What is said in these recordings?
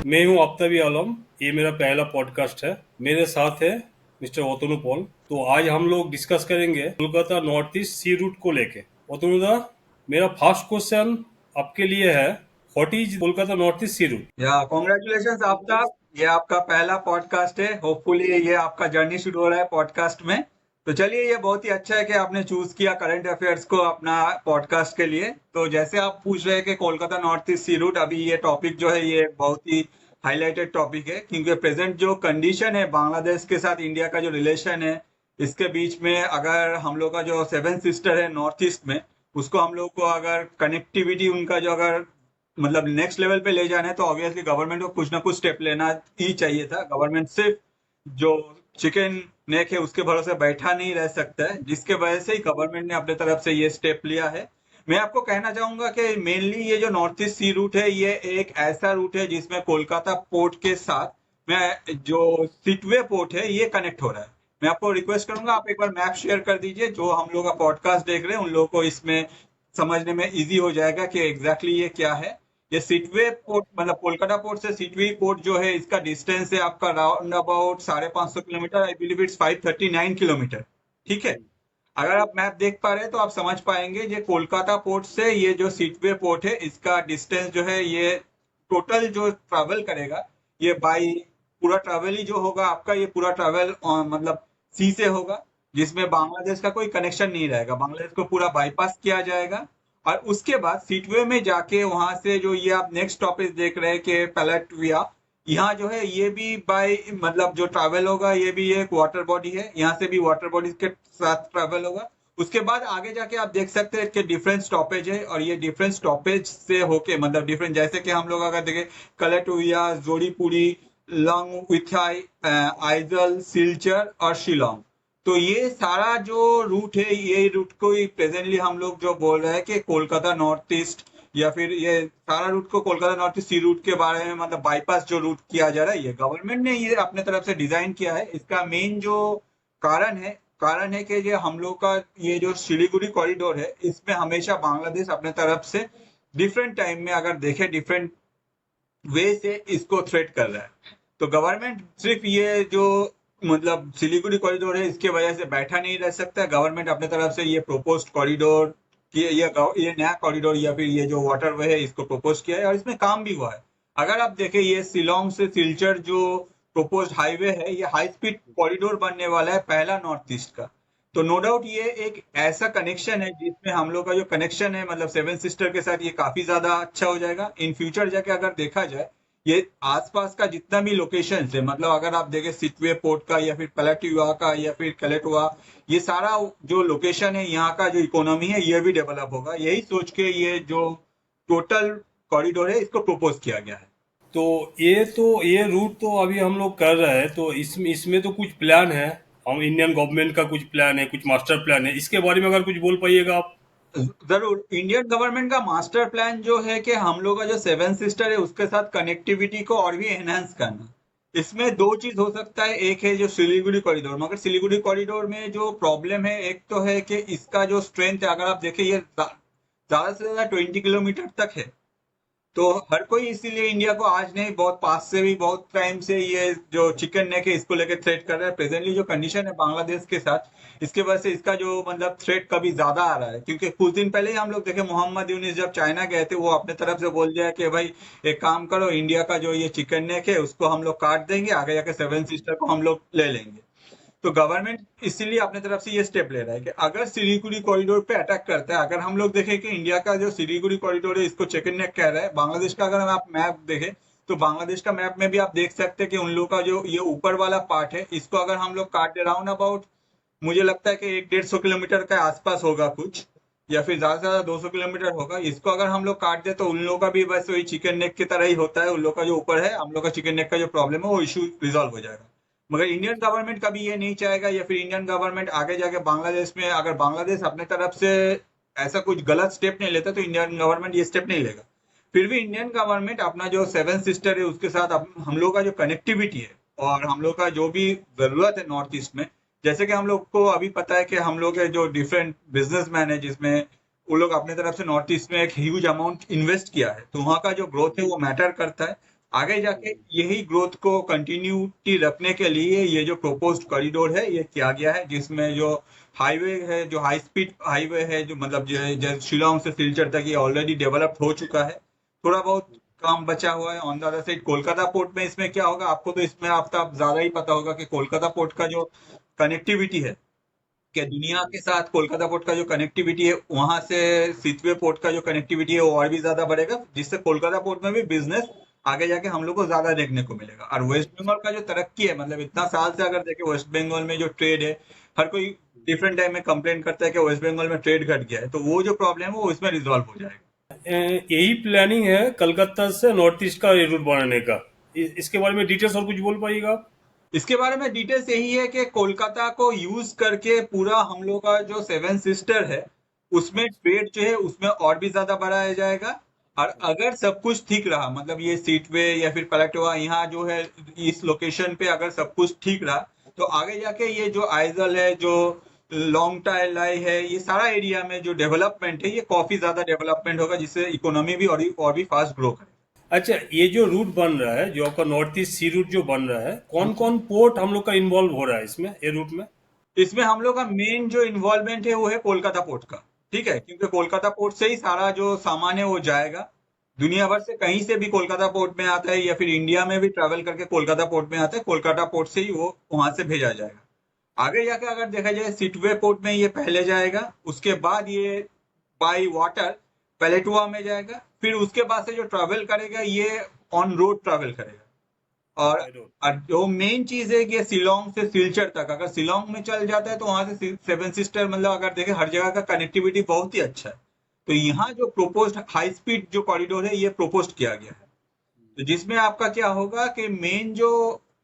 मैं हूं आफ्ताबी आलम। ये मेरा पहला पॉडकास्ट है। मेरे साथ है मिस्टर ओतनु पॉल। तो आज हम लोग डिस्कस करेंगे Kolkata north east sea root को लेके। ओतनु दा, मेरा फर्स्ट क्वेश्चन आपके लिए है, what is Kolkata north east sea route? या कॉन्ग्रेचुलेशन आफ्ताब। ये आपका पहला पॉडकास्ट है। होपफुली ये आपका जर्नी शुरू हो रहा है पॉडकास्ट में। तो चलिए, ये बहुत ही अच्छा है कि आपने चूज किया करंट अफेयर्स को अपना पॉडकास्ट के लिए। तो जैसे आप पूछ रहे हैं कि Kolkata north east sea root, अभी ये टॉपिक जो है ये बहुत ही हाईलाइटेड टॉपिक है, क्योंकि प्रेजेंट जो कंडीशन है बांग्लादेश के साथ इंडिया का जो रिलेशन है, इसके बीच में अगर हम लोग का जो सेवन सिस्टर है नॉर्थ ईस्ट में, उसको हम लोग को अगर कनेक्टिविटी उनका जो अगर मतलब नेक्स्ट लेवल पे ले जाना है, तो ऑब्वियसली गवर्नमेंट को कुछ ना कुछ स्टेप लेना ही चाहिए था। गवर्नमेंट सिर्फ जो चिकन नेक है उसके भरोसे बैठा नहीं रह सकता है, जिसके वजह से ही गवर्नमेंट ने अपने तरफ से ये स्टेप लिया है। मैं आपको कहना चाहूंगा कि मेनली ये जो नॉर्थ ईस्ट सी रूट है, ये एक ऐसा रूट है जिसमें कोलकाता पोर्ट के साथ में जो सिटवे पोर्ट है ये कनेक्ट हो रहा है। मैं आपको रिक्वेस्ट करूंगा, आप एक बार मैप शेयर कर दीजिए। जो हम लोग का पॉडकास्ट देख रहे हैं उन लोगों को इसमें समझने में इजी हो जाएगा कि एग्जैक्टली ये क्या है। ये सिटवे पोर्ट मतलब कोलकाता पोर्ट से सिटवे पोर्ट जो है, इसका डिस्टेंस है आपका round about 550 kilometre. I believe it's 539 kilometre. ठीक है। अगर आप मैप देख पा रहे हैं तो आप समझ पाएंगे, ये कोलकाता पोर्ट से ये जो सिटवे पोर्ट है इसका डिस्टेंस जो है, ये टोटल जो ट्रैवल करेगा, ये बाई पूरा ट्रैवल ही जो होगा आपका, ये पूरा ट्रैवल मतलब सी से होगा, जिसमें बांग्लादेश का कोई कनेक्शन नहीं रहेगा। बांग्लादेश को पूरा बाईपास किया जाएगा और उसके बाद सीटवे में जाके वहां से जो ये आप नेक्स्ट स्टॉपेज देख रहे हैं कि पैलेटविया, यहाँ जो है ये भी बाय मतलब जो ट्रैवल होगा, ये भी एक वाटर बॉडी है, यहाँ से भी वाटर बॉडी के साथ ट्रैवल होगा। उसके बाद आगे जाके आप देख सकते हैं कि डिफरेंट स्टॉपेज है, और ये डिफरेंट स्टॉपेज से होके मतलब डिफरेंट, जैसे कि हम लोग अगर देखें कलेटुया, जोड़ीपुरी, लंग विथाई, आइजल, सिलचर और शिलोंग। तो ये सारा जो रूट है, ये रूट को ही प्रेजेंटली हम लोग जो बोल रहे हैं कि कोलकाता नॉर्थ ईस्ट, या फिर ये सारा रूट को Kolkata north east sea root के बारे में मतलब बाईपास जो रूट किया जा रहा है, ये गवर्नमेंट ने ये अपने तरफ से डिजाइन किया है। इसका मेन जो कारण है कि ये हम लोग का ये जो सिलीगुड़ी कॉरिडोर है, इसमें हमेशा बांग्लादेश अपने तरफ से डिफरेंट टाइम में अगर देखे डिफरेंट वे से इसको थ्रेट कर रहा है। तो गवर्नमेंट सिर्फ ये जो मतलब सिलीगुड़ी कॉरिडोर है इसके वजह से बैठा नहीं रह सकता। गवर्नमेंट अपने तरफ से ये प्रोपोज्ड कॉरिडोर कि ये नया कॉरिडोर या फिर ये जो वाटरवे है इसको प्रपोज किया है, और इसमें काम भी हुआ है। अगर आप देखें, ये शिलोंग से सिलचर जो प्रपोज्ड हाईवे है, ये हाई स्पीड कॉरिडोर बनने वाला है, पहला नॉर्थ ईस्ट का। तो नो डाउट ये एक ऐसा कनेक्शन है जिसमें हम लोग का जो कनेक्शन है मतलब सेवन सिस्टर के साथ, ये काफी ज्यादा अच्छा हो जाएगा इन फ्यूचर जाके। अगर देखा जाए, ये आसपास का जितना भी लोकेशन है, मतलब अगर आप देखें सिटवे पोर्ट का या फिर पलाटुआ का या फिर कलेटुआ, ये सारा जो लोकेशन है यहाँ का जो इकोनॉमी है ये भी डेवलप होगा। यही सोच के ये जो टोटल कॉरिडोर है इसको प्रपोज किया गया है। तो ये रूट तो अभी हम लोग कर रहे हैं, तो इसमें इसमें तो कुछ प्लान है। हम इंडियन गवर्नमेंट का कुछ प्लान है, कुछ मास्टर प्लान है, इसके बारे में अगर कुछ बोल पाइएगा आप। जरूर। इंडियन गवर्नमेंट का मास्टर प्लान जो है कि हम लोग का जो सेवन सिस्टर है उसके साथ कनेक्टिविटी को और भी एनहांस करना। इसमें दो चीज हो सकता है। एक है जो सिलीगुड़ी कॉरिडोर, मगर सिलीगुड़ी कॉरिडोर में जो प्रॉब्लम है, एक तो है कि इसका जो स्ट्रेंथ है, अगर आप देखें ये ज्यादा से ज्यादा 20 किलोमीटर तक है। तो हर कोई इसीलिए इंडिया को आज नहीं, बहुत पास से भी बहुत टाइम से ये जो चिकन नेक है इसको लेकर थ्रेट कर रहा है। प्रेजेंटली जो कंडीशन है बांग्लादेश के साथ, इसके वजह से इसका जो मतलब थ्रेट कभी ज्यादा आ रहा है। क्योंकि कुछ दिन पहले ही हम लोग देखे, मोहम्मद यूनिस जब चाइना गए थे, वो अपने तरफ से बोल दिया कि भाई एक काम करो, इंडिया का जो ये चिकन नेक है उसको हम लोग काट देंगे, आगे जाके सेवन सिस्टर को हम लोग ले लेंगे। तो गवर्नमेंट इसीलिए अपने तरफ से ये स्टेप ले रहा है कि अगर सिलीगुड़ी कॉरिडोर पे अटैक करता है, अगर हम लोग देखें कि इंडिया का जो सिलीगुड़ी कॉरिडोर है इसको चिकन नेक कह रहा है, बांग्लादेश का अगर आप मैप देखें तो बांग्लादेश का मैप में भी आप देख सकते हैं कि उन लोग का जो ये ऊपर वाला पार्ट है, इसको अगर हम लोग काट दे, राउंड अबाउट मुझे लगता है कि 150 किलोमीटर के आसपास होगा कुछ, या फिर ज्यादा से ज्यादा 200 किलोमीटर होगा। इसको अगर हम लोग काट दे तो उन लोगों का भी बस वही चिकन नेक की तरह ही होता है। उन लोग का जो ऊपर है, हम लोग का चिकन नेक का जो प्रॉब्लम है वो इशू रिजॉल्व हो जाएगा। मगर इंडियन गवर्नमेंट कभी ये नहीं चाहेगा, या फिर इंडियन गवर्नमेंट आगे जाके बांग्लादेश में, अगर बांग्लादेश अपने तरफ से ऐसा कुछ गलत स्टेप नहीं लेता तो इंडियन गवर्नमेंट ये स्टेप नहीं लेगा। फिर भी इंडियन गवर्नमेंट अपना जो सेवन सिस्टर है उसके साथ हम लोग का जो कनेक्टिविटी है और हम लोग का जो भी जरूरत है नॉर्थ ईस्ट में, जैसे कि हम लोग को अभी पता है कि हम लोग के जो डिफरेंट बिजनेसमैन है, जिसमें वो लोग अपने तरफ से नॉर्थ ईस्ट में एक ह्यूज अमाउंट इन्वेस्ट किया है, तो वहाँ का जो ग्रोथ है वो मैटर करता है। आगे जाके यही ग्रोथ को कंटिन्यूटी रखने के लिए ये जो प्रोपोज्ड कॉरिडोर है ये किया गया है, जिसमें जो हाईवे है, जो हाई स्पीड हाईवे है, जो मतलब जो शिलोंग से सिलचर तक, ये ऑलरेडी डेवलप्ड हो चुका है। थोड़ा बहुत काम बचा हुआ है। On the other side Kolkata port में इसमें क्या होगा, आपको तो इसमें आपका ज्यादा ही पता होगा कि कोलकाता पोर्ट का जो कनेक्टिविटी है, कि दुनिया के साथ कोलकाता पोर्ट का जो कनेक्टिविटी है, वहां से सितवे पोर्ट का जो कनेक्टिविटी है वो और भी ज्यादा बढ़ेगा, जिससे कोलकाता पोर्ट में भी बिजनेस आगे जाके हम लोग को ज्यादा देखने को मिलेगा। और वेस्ट बंगाल का जो तरक्की है, मतलब इतना साल से अगर देखें वेस्ट बंगाल में जो ट्रेड है, हर कोई डिफरेंट टाइम में कंप्लेन करता है कि वेस्ट बंगाल में ट्रेड घट गया है, तो वो जो प्रॉब्लम है वो इसमें रिजॉल्व हो जाएगा। यही प्लानिंग है कलकत्ता से नॉर्थ ईस्ट का रूट बनाने का। इसके बारे में डिटेल्स और कुछ बोल पाइएगा आप? इसके बारे में डिटेल्स यही है कि कोलकाता को यूज करके पूरा हम लोग का जो सेवन सिस्टर है उसमें ट्रेड जो है उसमें और भी ज्यादा बढ़ाया जाएगा। और अगर सब कुछ ठीक रहा, मतलब ये सीटवे या फिर पलटवा यहाँ जो है इस लोकेशन पे अगर सब कुछ ठीक रहा, तो आगे जाके ये जो आइजल है, जो लॉन्ग लाई है, ये सारा एरिया में जो डेवलपमेंट है ये काफी ज्यादा डेवलपमेंट होगा, जिससे इकोनॉमी भी और भी फास्ट ग्रो करे। अच्छा, ये जो रूट बन रहा है, जो आपका नॉर्थ ईस्ट सी रूट जो बन रहा है, कौन कौन पोर्ट हम लोग का इन्वॉल्व हो रहा है इसमें, ये रूट में? इसमें हम लोग का मेन जो इन्वॉल्वमेंट है वो है कोलकाता पोर्ट का। ठीक है, क्योंकि कोलकाता पोर्ट से ही सारा जो सामान है वो जाएगा। दुनिया भर से कहीं से भी कोलकाता पोर्ट में आता है, या फिर इंडिया में भी ट्रैवल करके कोलकाता पोर्ट में आता है, कोलकाता पोर्ट से ही वो वहां से भेजा जाएगा। आगे जाके अगर देखा जाए सिटवे पोर्ट में ये पहले जाएगा, उसके बाद ये बाई वाटर पेलेटुआ में जाएगा, फिर उसके बाद से जो ट्रैवल करेगा ये ऑन रोड ट्रैवल करेगा। और बाय रोड। और जो मेन चीज है कि शिलोंग से सिलचर तक अगर शिलोंग में चल जाता है तो वहां से सेवन सिस्टर, मतलब अगर देखें हर जगह का कनेक्टिविटी बहुत ही अच्छा है। तो यहाँ जो प्रोपोज्ड हाई स्पीड जो कॉरिडोर है ये प्रोपोज किया गया है, तो जिसमें आपका क्या होगा कि मेन जो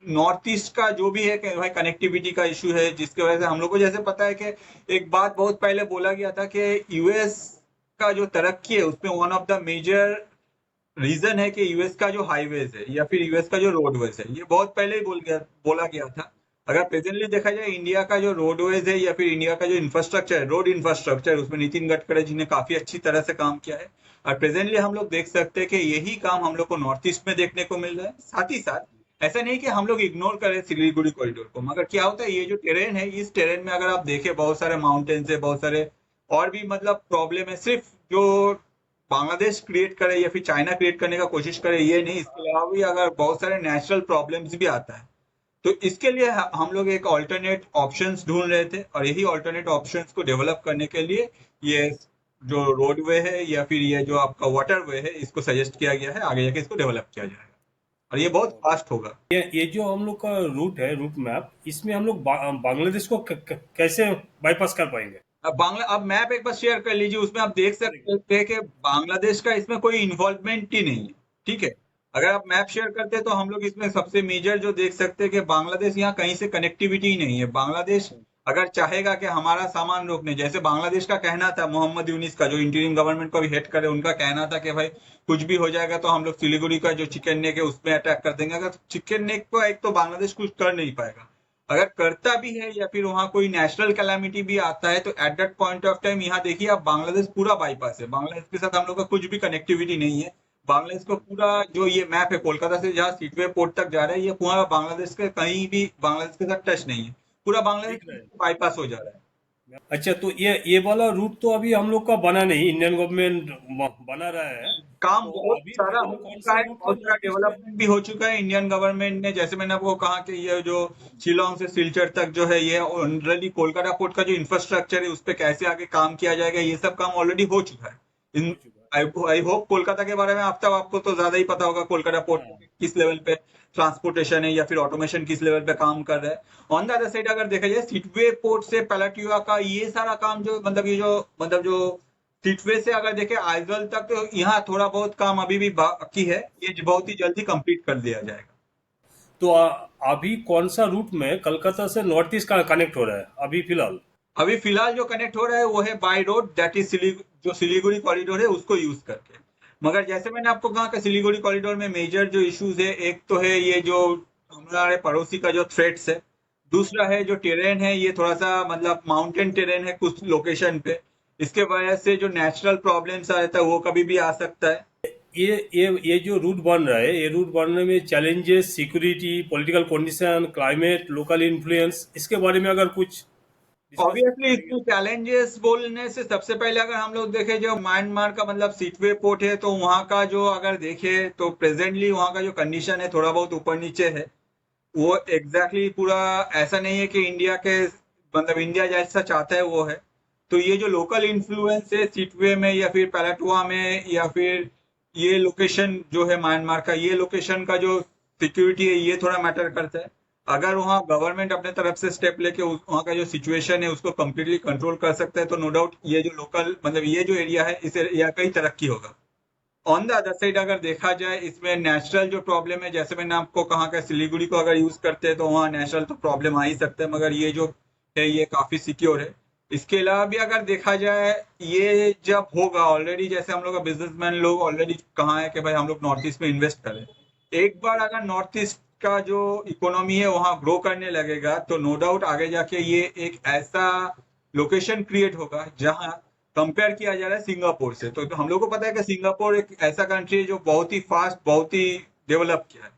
नॉर्थ ईस्ट का जो भी है कि भाई कनेक्टिविटी का इशू है, जिसकी वजह से हम लोग को जैसे पता है कि एक बात बहुत पहले बोला गया था कि यूएस का जो तरक्की है उसमें one of the major reason है कि यूएस का जो हाईवेज है या फिर यूएस का जो रोडवेज है, ये बहुत पहले ही बोला गया था। अगर प्रेजेंटली देखा जाए इंडिया का जो रोडवेज है या फिर इंडिया का जो इंफ्रास्ट्रक्चर है, रोड इंफ्रास्ट्रक्चर, उसमें नितिन गडकरी जी ने काफी अच्छी तरह से काम किया है। और प्रेजेंटली हम लोग देख सकते हैं कि यही काम हम लोग को नॉर्थ ईस्ट में देखने को मिल रहा है। साथ ही साथ ऐसा नहीं कि हम लोग इग्नोर करें सिलीगुड़ी कॉरिडोर को, मगर क्या होता है ये जो टेरेन है, इस टेरेन में अगर आप देखें बहुत सारे माउंटेन्स है, बहुत सारे और भी मतलब प्रॉब्लम है। सिर्फ जो बांग्लादेश क्रिएट करे या फिर चाइना क्रिएट करने का कोशिश करे ये नहीं, इसके अलावा भी अगर बहुत सारे नेचुरल प्रॉब्लम्स भी आता है, तो इसके लिए हम लोग एक ऑल्टरनेट ऑप्शंस ढूंढ रहे थे। और यही ऑल्टरनेट ऑप्शंस को डेवलप करने के लिए ये जो रोडवे है या फिर ये जो आपका वाटरवे है, इसको सजेस्ट किया गया है, आगे जाके इसको डेवलप किया जाएगा और ये बहुत फास्ट होगा। ये जो हम लोग का रूट है, रूट मैप, इसमें हम लोग बांग्लादेश को कैसे बाईपास कर पाएंगे? अब मैप एक बार शेयर कर लीजिए, उसमें आप देख सकते हैं कि बांग्लादेश का इसमें कोई इन्वॉल्वमेंट ही नहीं है। ठीक है, अगर आप मैप शेयर करते हैं तो हम लोग इसमें सबसे मेजर जो देख सकते हैं कि बांग्लादेश, यहाँ कहीं से कनेक्टिविटी ही नहीं है। बांग्लादेश अगर चाहेगा कि हमारा सामान रोकने, जैसे बांग्लादेश का कहना था, मोहम्मद यूनिस का जो इंटीरियम गवर्नमेंट को भी हेड करे, उनका कहना था कि भाई कुछ भी हो जाएगा तो हम लोग सिलीगुड़ी का जो चिकन नेक है उसमें अटैक कर देंगे। अगर चिकन नेक को एक तो बांग्लादेश कुछ कर नहीं पाएगा, अगर करता भी है या फिर वहां कोई नेशनल कैलामिटी भी आता है, तो at that point of time यहाँ देखिए आप बांग्लादेश पूरा बाईपास है, बांग्लादेश के साथ हम लोग का कुछ भी कनेक्टिविटी नहीं है। बांग्लादेश को पूरा जो ये मैप है कोलकाता से जहाँ सीटवे पोर्ट तक जा रहा है, ये पूरा बांग्लादेश के कहीं भी बांग्लादेश के साथ टच नहीं है, पूरा बांग्लादेश दिख रहा है। बाईपास हो जा रहा है। अच्छा, तो ये वाला रूट तो अभी हम लोग का बना नहीं, इंडियन गवर्नमेंट बना रहा है। काम तो बहुत अभी सारा फिलहाल हो कौन चुका सा है, रूट है बहुत सारा नॉर्थ ईस्ट में? डेवलपमेंट भी हो चुका है इंडियन गवर्नमेंट ने। जैसे मैंने आपको कहा कि ये जो शिलोंग से सिलचर तक जो है, ये ऑलरेडी कोलकाता पोर्ट का जो इंफ्रास्ट्रक्चर है उस पर कैसे आगे काम किया जाएगा, ये सब काम ऑलरेडी हो चुका है। इन हो चुका है। आई होप कोलकाता के बारे में आपको तो ज्यादा ही पता होगा, कोलकाता पोर्ट हाँ। किस लेवल पे ट्रांसपोर्टेशन है या फिर ऑटोमेशन किस लेवल पे काम कर रहा है। ऑन द अदर साइड अगर देखा जाए सिटवे पोर्ट से पेलाट्यूआ का ये सारा काम जो मतलब ये जो सिटवे से अगर देखें आइजल तक, तो यहाँ थोड़ा बहुत काम अभी भी बाकी है, ये बहुत ही जल्दी कंप्लीट कर दिया जाएगा। तो अभी कौन सा रूट में कलकत्ता से नॉर्थ ईस्ट का कनेक्ट हो रहा है अभी फिलहाल? अभी फिलहाल जो कनेक्ट हो रहा है वो है बाय रोड, दैट इज जो सिलीगुड़ी कॉरिडोर है उसको यूज करके। मगर जैसे मैंने आपको कहा कि सिलीगुड़ी कॉरिडोर में मेजर जो इश्यूज है, एक तो है ये जो हमारे पड़ोसी का जो थ्रेट्स है, दूसरा है जो टेरेन है, ये थोड़ा सा मतलब माउंटेन टेरेन है कुछ लोकेशन पे, इसके वजह से जो नेचुरल प्रॉब्लम्स आता है वो कभी भी आ सकता है। ये जो रूट बन रहा है, ये रूट बनने में challenges, security, political condition, climate, local influence, इसके बारे में अगर कुछ डिस्कस ऑब्वियसली करेंगे। इसमें चैलेंजेस बोलने से सबसे पहले अगर हम लोग देखें, जो म्यांमार का मतलब सीटवे पोर्ट है, तो वहाँ का जो अगर देखें तो प्रेजेंटली वहाँ का जो कंडीशन है थोड़ा बहुत ऊपर नीचे है। वो एग्जैक्टली पूरा ऐसा नहीं है कि इंडिया के मतलब इंडिया जैसा चाहता है वो है। तो ये जो लोकल इन्फ्लुएंस है सिटवे में या फिर पैराटुआ में या फिर ये लोकेशन जो है म्यांमार का, ये लोकेशन का जो सिक्योरिटी है ये थोड़ा मैटर करता है। अगर वहाँ गवर्नमेंट अपने तरफ से स्टेप लेके वहाँ का जो सिचुएशन है उसको कम्प्लीटली कंट्रोल कर सकता है, तो नो डाउट ये जो लोकल मतलब ये जो एरिया है इस एरिया का ही तरक्की होगा। ऑन द अदर साइड अगर देखा जाए, इसमें नेचुरल जो प्रॉब्लम है, जैसे मैंने आपको कहा कि सिलीगुड़ी को अगर यूज करते हैं तो वहाँ नेचुरल तो प्रॉब्लम आ ही सकता है, मगर ये जो है ये काफी सिक्योर है। इसके अलावा भी अगर देखा जाए, ये जब होगा ऑलरेडी, जैसे हम लोग का बिजनेसमैन लोग ऑलरेडी कहा है कि भाई हम लोग नॉर्थ ईस्ट में इन्वेस्ट करें। एक बार अगर नॉर्थ ईस्ट का जो इकोनॉमी है वहां ग्रो करने लगेगा, तो नो डाउट आगे जाके ये एक ऐसा लोकेशन क्रिएट होगा जहां कंपेयर किया जा रहा है सिंगापुर से। तो हम लोग को पता है कि सिंगापुर एक ऐसा कंट्री है जो बहुत ही फास्ट, बहुत ही डेवलप किया है।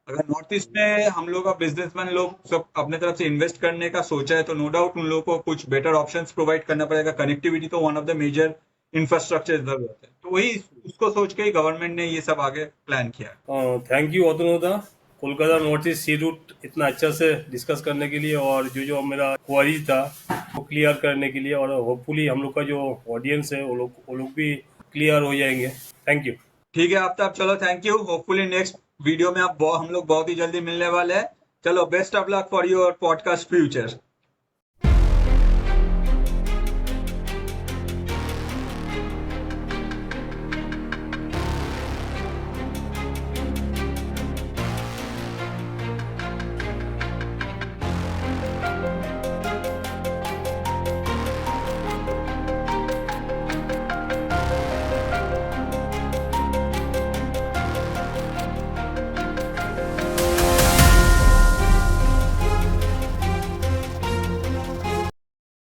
अगर नॉर्थ ईस्ट में हम लोग का बिजनेसमैन लोग सब अपने तरफ से इन्वेस्ट करने का सोचा है, तो नो डाउट उन लोगों को कुछ बेटर ऑप्शंस प्रोवाइड करना पड़ेगा। कनेक्टिविटी तो one of the major infrastructure जरूरत है, तो वही उसको सोच के ही गवर्नमेंट ने ये सब आगे प्लान किया है। थैंक यू अतनुदा, Kolkata north east sea route इतना अच्छा से डिस्कस करने के लिए, और जो मेरा क्वारी था वो क्लियर करने के लिए, और होपफुली हम लोग का जो ऑडियंस है वो लोग भी क्लियर हो जाएंगे। Thank you. ठीक है आफ्ताब, चलो thank you. Hopefully next video में आप हम लोग बहुत ही जल्दी मिलने वाले हैं। चलो, best of luck for your podcast future.